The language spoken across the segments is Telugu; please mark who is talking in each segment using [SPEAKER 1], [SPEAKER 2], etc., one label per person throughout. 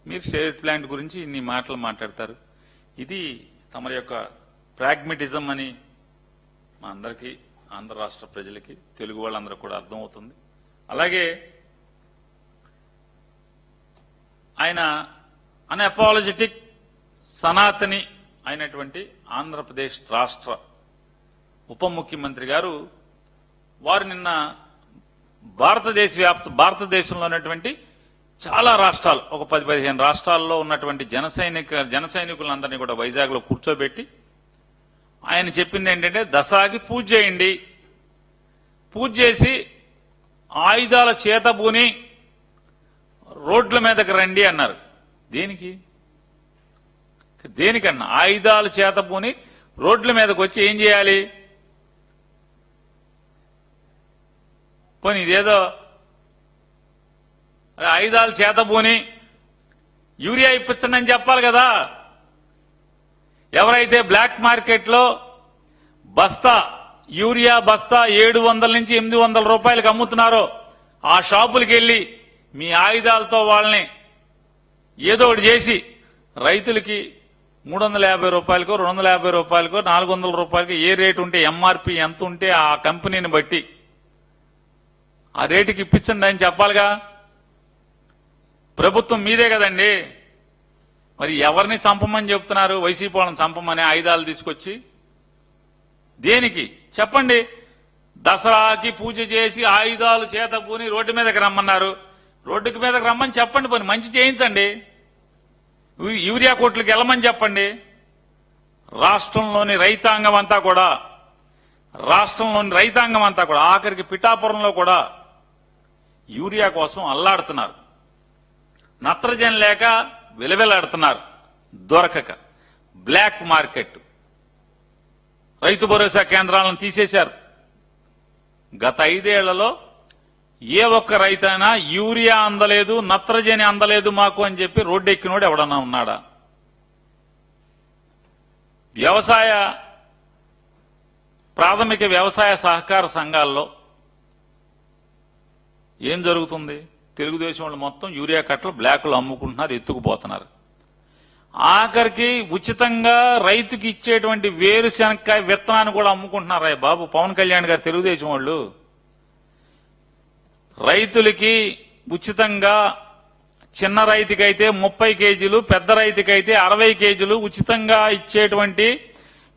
[SPEAKER 1] మీరు స్టేట్ ప్లాంట్ గురించి ఇన్ని మాటలు మాట్లాడతారు. ఇది తమరి యొక్క ప్రాగ్మెటిజం అని మా అందరికీ, ఆంధ్ర రాష్ట్ర ప్రజలకి, తెలుగు వాళ్ళందరూ కూడా అర్థమవుతుంది. అలాగే ఆయన అన్అపాలజెటిక్ సనాతని అయినటువంటి ఆంధ్రప్రదేశ్ రాష్ట్ర ఉప ముఖ్యమంత్రి గారు వారు నిన్న భారతదేశంలో ఉన్నటువంటి చాలా రాష్ట్రాలు, ఒక 10-15 రాష్ట్రాల్లో ఉన్నటువంటి జన సైనికులందరినీ కూడా వైజాగ్ లో కూర్చోబెట్టి ఆయన చెప్పింది ఏంటంటే, దసరాకి పూజ చేయండి, పూజ చేసి ఆయుధాల చేతబూని రోడ్ల మీదకి రండి అన్నారు. దేనికన్నా ఆయుధాలు చేతబూని రోడ్ల మీదకి వచ్చి ఏం చేయాలి? పోనీ ఇదేదో ఆయుధాలు చేతబూని యూరియా ఇప్పించండి అని చెప్పాలి కదా. ఎవరైతే బ్లాక్ మార్కెట్ లో బస్తా యూరియా బస్తా 700 నుంచి 800 రూపాయలకు అమ్ముతున్నారో ఆ షాపులకు వెళ్లి మీ ఆయుధాలతో వాళ్ళని ఏదో ఒకటి చేసి రైతులకి 350 రూపాయలకో 250 రూపాయలకో 400 రూపాయలకో ఏ రేటు ఉంటే, ఎంఆర్పి ఎంత ఉంటే ఆ కంపెనీని బట్టి ఆ రేటుకి ఇప్పించండి అని చెప్పాలిగా. ప్రభుత్వం మీదే కదండి. మరి ఎవరిని చంపమని చెప్తున్నారు? వైసీపీ వాళ్ళని చంపమని ఆయుధాలు తీసుకొచ్చి దేనికి చెప్పండి? దసరాకి పూజ చేసి ఆయుధాలు చేతబూని రోడ్డు మీదకి రమ్మన్నారు. రోడ్డుకి మీదకి రమ్మని చెప్పండి, పోనీ మంచి చేయించండి. యూరియా కోట్లకి వెళ్ళమని చెప్పండి. రాష్ట్రంలోని రైతాంగం అంతా కూడా ఆఖరికి పిఠాపురంలో కూడా యూరియా కోసం అల్లాడుతున్నారు. నత్రజని లేక విలవిలాడుతున్నారు, దొరకక. బ్లాక్ మార్కెట్, రైతు భరోసా కేంద్రాలను తీసేశారు. గత 5 ఏళ్లలో ఏ ఒక్క రైతైనా యూరియా అందలేదు, నత్రజని అందలేదు మాకు అని చెప్పి రోడ్డు ఎక్కినోడు ఎవడన్నా ఉన్నాడా? ప్రాథమిక వ్యవసాయ సహకార సంఘాల్లో ఏం జరుగుతుంది? తెలుగుదేశం వాళ్ళు మొత్తం యూరియా కట్టలు బ్లాక్లో అమ్ముకుంటున్నారు, ఎత్తుకుపోతున్నారు. ఆఖరికి ఉచితంగా రైతుకి ఇచ్చేటువంటి వేరుశనక్కాయ విత్తనాన్ని కూడా అమ్ముకుంటున్నారా బాబు పవన్ కళ్యాణ్ గారు, తెలుగుదేశం వాళ్ళు. రైతులకి ఉచితంగా చిన్న రైతుకైతే 30 కేజీలు, పెద్ద రైతుకైతే 60 కేజీలు ఉచితంగా ఇచ్చేటువంటి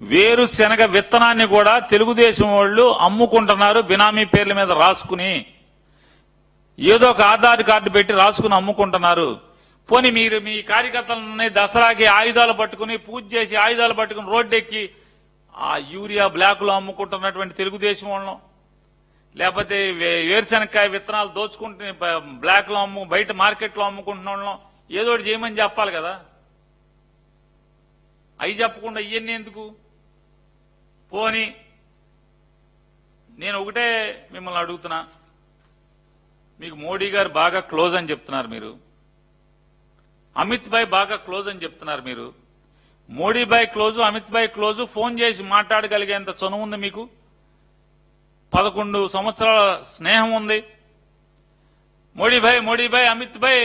[SPEAKER 1] వేరుశనగ విత్తనాన్ని కూడా తెలుగుదేశం వాళ్ళు అమ్ముకుంటున్నారు. బినామీ పేర్ల మీద రాసుకుని ఏదో ఒక ఆధార్ కార్డు పెట్టి రాసుకుని అమ్ముకుంటున్నారు. పోనీ మీరు మీ కార్యకర్తలని దసరాకి ఆయుధాలు పట్టుకుని పూజ చేసి ఆయుధాలు పట్టుకుని రోడ్డెక్కి ఆ యూరియా బ్లాక్ లో అమ్ముకుంటున్నటువంటి తెలుగుదేశం వాళ్ళం, లేకపోతే వేరుశనక్కాయ విత్తనాలు దోచుకుంటే బ్లాక్ లో బయట మార్కెట్ లో అమ్ముకుంటున్న వాళ్ళం ఏదో ఒకటి చేయమని చెప్పాలి కదా. అవి చెప్పకుండా ఇవన్నీ ఎందుకు? పోని నేను ఒకటే మిమ్మల్ని అడుగుతున్నా, మీకు మోడీ గారు బాగా క్లోజ్ అని చెప్తున్నారు మీరు, అమిత్ భాయ్ బాగా క్లోజ్ అని చెప్తున్నారు మీరు. మోడీ భాయ్ క్లోజు, అమిత్ భాయ్ క్లోజు, ఫోన్ చేసి మాట్లాడగలిగేంత చనువు ఉంది మీకు. 11 సంవత్సరాల స్నేహం ఉంది. మోడీ భాయ్ అమిత్ భాయ్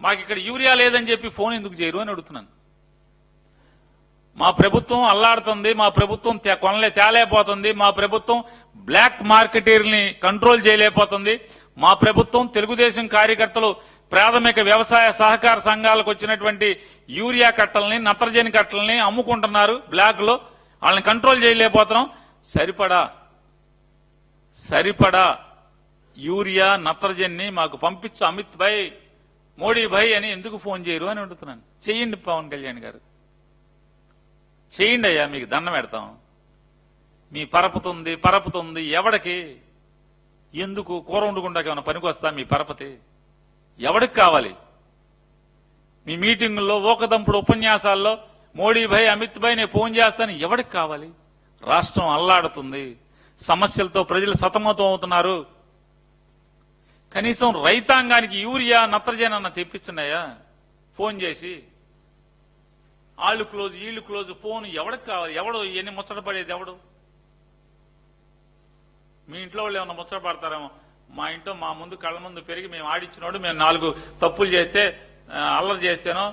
[SPEAKER 1] మాకు ఇక్కడ యూరియా లేదని చెప్పి ఫోన్ ఎందుకు చేయరు అని అడుగుతున్నాను. మా ప్రభుత్వం అల్లాడుతుంది, మా ప్రభుత్వం తేలేకపోతుంది, మా ప్రభుత్వం బ్లాక్ మార్కెటీర్ని కంట్రోల్ చేయలేకపోతుంది, మా ప్రభుత్వం తెలుగుదేశం కార్యకర్తలు ప్రాథమిక వ్యవసాయ సహకార సంఘాలకు వచ్చినటువంటి యూరియా కట్టల్ని, నత్రజని కట్టల్ని అమ్ముకుంటున్నారు బ్లాక్ లో, వాళ్ళని కంట్రోల్ చేయలేకపోతున్నాం. సరిపడా యూరియా నత్రజని మాకు పంపించు అమిత్ భాయ్, మోడీ భాయ్ అని ఎందుకు ఫోన్ చేయరు అని అడుగుతున్నాను. చెయ్యండి పవన్ కళ్యాణ్ గారు, చేయండి అయ్యా, మీకు దండం పెడతాం. మీ పరపుతుంది ఎవడికి? ఎందుకు? కూర వండుకుంటాక ఏమైనా పనికి వస్తా మీ పరపతి? ఎవడికి కావాలి? మీ మీటింగుల్లో ఓకదంపుడు ఉపన్యాసాల్లో మోడీ భాయ్ అమిత్ భాయ్ నేను ఫోన్ చేస్తాను ఎవడికి కావాలి? రాష్ట్రం అల్లాడుతుంది, సమస్యలతో ప్రజలు సతమతం అవుతున్నారు. కనీసం రైతాంగానికి యూరియా నత్రజని అన్న తెప్పించున్నాయా? ఫోన్ చేసి వాళ్ళు క్లోజ్ వీళ్ళు క్లోజ్, ఫోన్ ఎవడికి కావాలి? ఎవడు ఎన్ని ముచ్చట పడేది ఎవడు? మీ ఇంట్లో వాళ్ళు ఏమన్నా ముచ్చట పడతారేమో. మా ఇంట్లో మా ముందు కళ్ళ ముందు పెరిగి మేము ఆడిచ్చినోడు, మేము 4 తప్పులు చేస్తే అల్లరి చేస్తేనో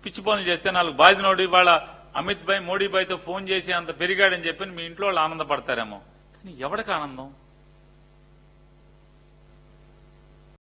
[SPEAKER 1] పిచ్చి పనులు చేస్తే నాలుగు బాధినోడు వాళ్ళ అమిత్ భాయ్ మోడీ భాయ్తో ఫోన్ చేసి అంత పెరిగాడని చెప్పి మీ ఇంట్లో వాళ్ళు ఆనందపడతారేమో కానీ ఎవరికి ఆనందం?